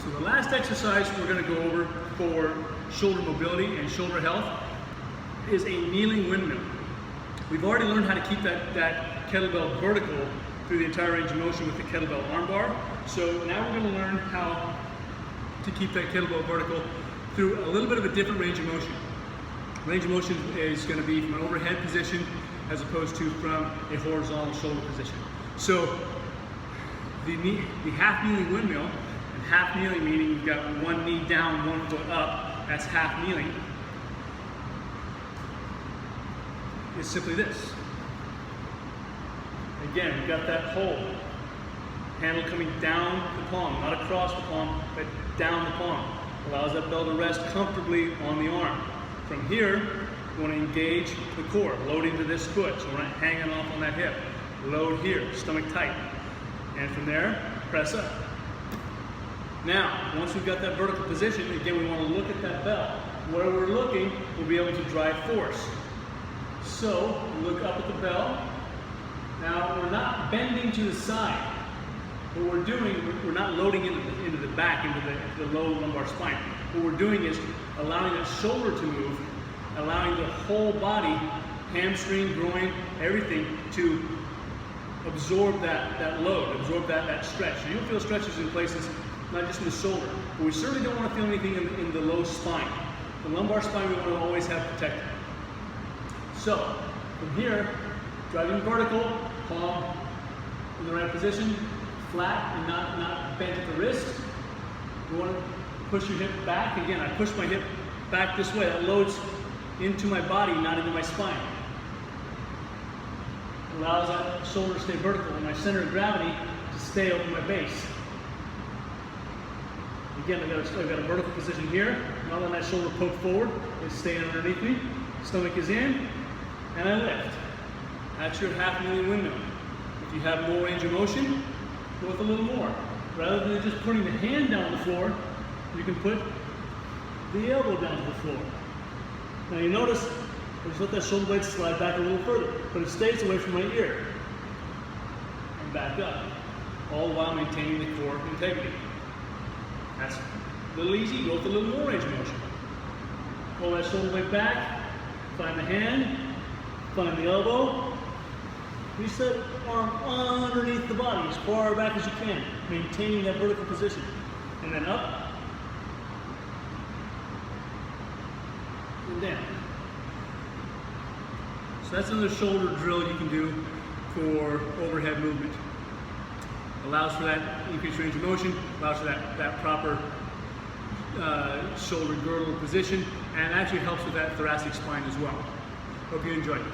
So the last exercise we're going to go over for shoulder mobility and shoulder health is a kneeling windmill. We've already learned how to keep that kettlebell vertical through the entire range of motion with the kettlebell armbar. So now we're going to learn how to keep that kettlebell vertical through a little bit of a different range of motion. Range of motion is going to be from an overhead position as opposed to from a horizontal shoulder position. So the half kneeling windmill, and half kneeling meaning you've got one knee down, 1 foot up, that's half kneeling, is simply this. Again, we've got that hold, handle coming down the palm, not across the palm, but down the palm. Allows that bell to rest comfortably on the arm. From here, we want to engage the core, load into this foot, so we're not hanging off on that hip. Load here, stomach tight. And from there, press up. Now, once we've got that vertical position, again, we want to look at that bell. Where we're looking, we'll be able to drive force. So, we look up at the bell. Now, we're not bending to the side. What we're doing, we're not loading into the back, into the low lumbar spine. What we're doing is allowing that shoulder to move, allowing the whole body, hamstring, groin, everything to absorb that load, absorb that stretch. So you'll feel stretches in places, not just in the shoulder, but we certainly don't want to feel anything in the low spine. The lumbar spine we want to always have protected. So, from here, driving vertical, palm in the right position, flat and not bent at the wrist. You want to push your hip back. Again, I push my hip back this way. That loads into my body, not into my spine. Allows that shoulder to stay vertical and my center of gravity to stay over my base. Again, I've got a vertical position here. Not letting that shoulder poke forward. It's staying underneath me. Stomach is in, and I lift. That's your half kneeling windmill. If you have more range of motion, go with a little more. Rather than just putting the hand down on the floor, you can put the elbow down to the floor. Now you notice, I just let that shoulder blade slide back a little further, but it stays away from my ear. And back up, all while maintaining the core integrity. That's a little easy, go with a little more range of motion. Pull that shoulder blade back, find the hand, find the elbow. Reach that arm underneath the body as far back as you can, maintaining that vertical position. And then up, and down. So that's another shoulder drill you can do for overhead movement. Allows for that increased range of motion, allows for that proper shoulder girdle position, and actually helps with that thoracic spine as well. Hope you enjoyed it.